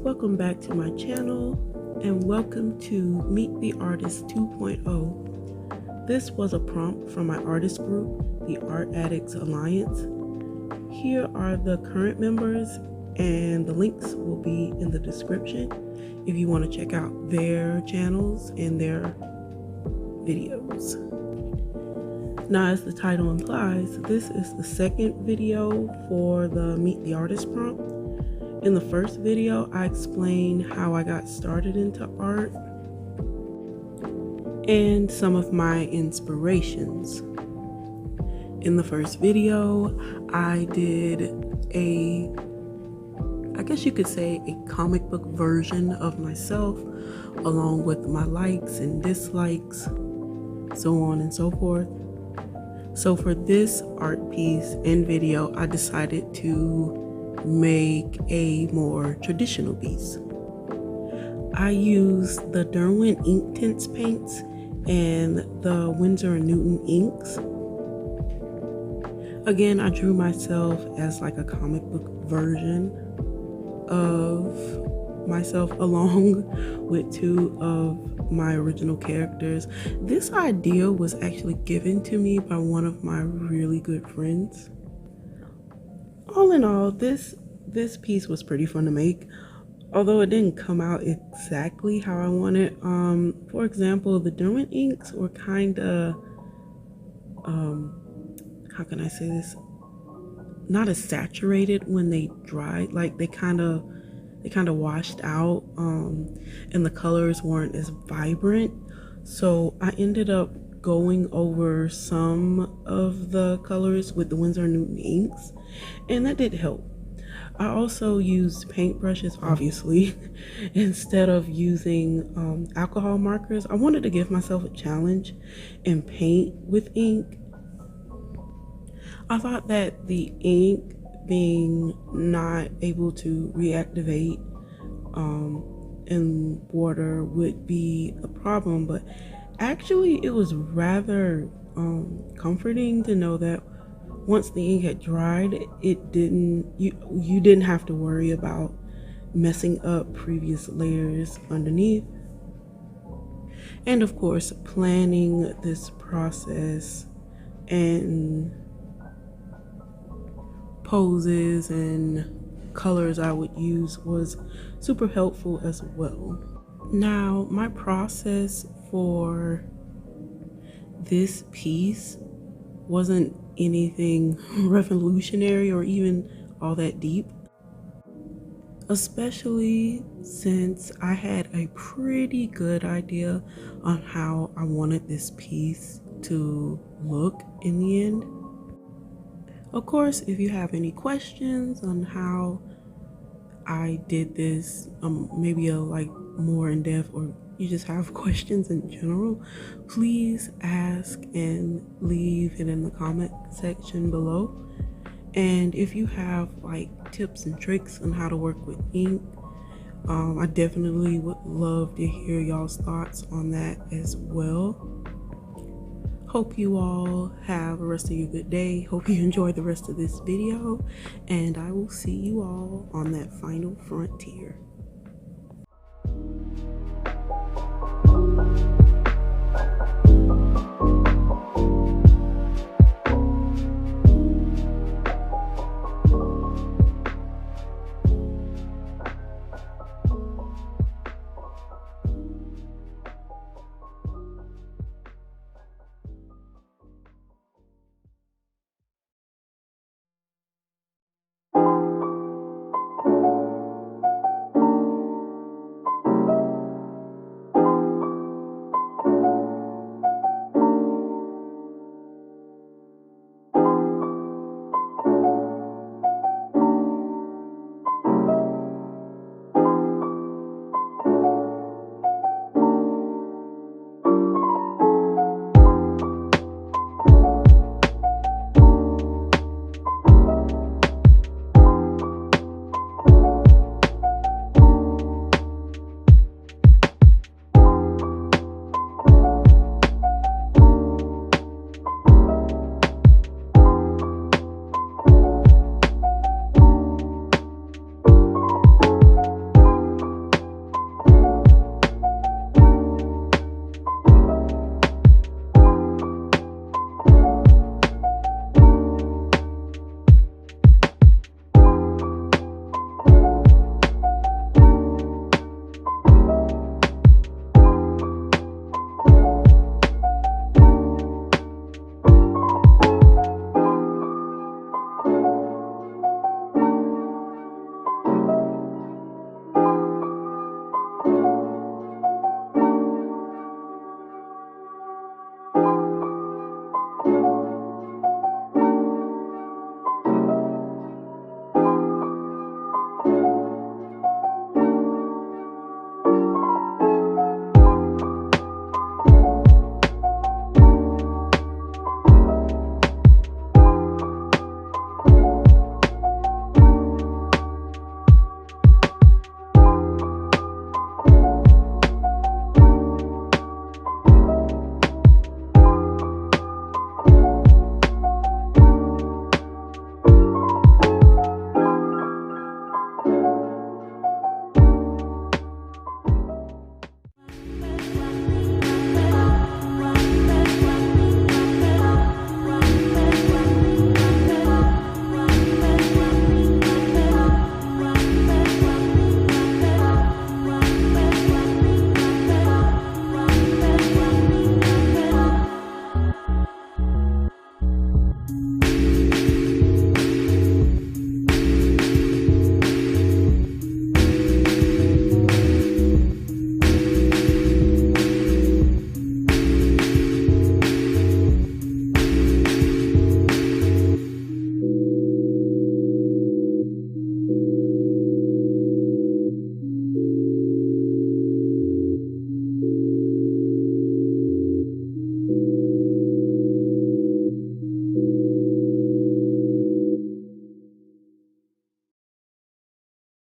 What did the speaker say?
welcome back to my channel and welcome to Meet the Artist 2.0. This was a prompt from my artist group, the Art Addicts Alliance. Here are the current members and the links will be in the description if you want to check out their channels and their videos. Now, as the title implies, this is the second video for the Meet the Artist prompt. In the first video, I explained how I got started into art and some of my inspirations. In the first video, I did I guess you could say a comic book version of myself, along with my likes and dislikes, so on and so forth. So for this art piece and video, I decided to make a more traditional piece. I used the Derwent ink tints paints and the Winsor & Newton inks. Again, I drew myself as like a comic book version of myself along with two of my original characters. This idea was actually given to me by one of my really good friends. All in all, this piece was pretty fun to make, although it didn't come out exactly how I wanted. For example, the Derwent inks were kind of, how can I say this? Not as saturated when they dried. Like they kind of washed out, and the colors weren't as vibrant. So I ended up going over some of the colors with the Winsor & Newton inks, and that did help. I also used paintbrushes, obviously, instead of using alcohol markers. I wanted to give myself a challenge and paint with ink. I thought that the ink being not able to reactivate in water would be a problem, but actually it was rather comforting to know that once the ink had dried, you didn't have to worry about messing up previous layers underneath. And of course, planning this process and poses and colors I would use was super helpful as well. Now, my process for this piece wasn't anything revolutionary or even all that deep, especially since I had a pretty good idea on how I wanted this piece to look in the end. Of course, if you have any questions on how I did this, maybe like more in depth, or you just have questions in general, please ask and leave it in the comment section below. And if you have like tips and tricks on how to work with ink, I definitely would love to hear y'all's thoughts on that as well. Hope you all have the rest of your good day. Hope you enjoy the rest of this video, and I will see you all on that final frontier.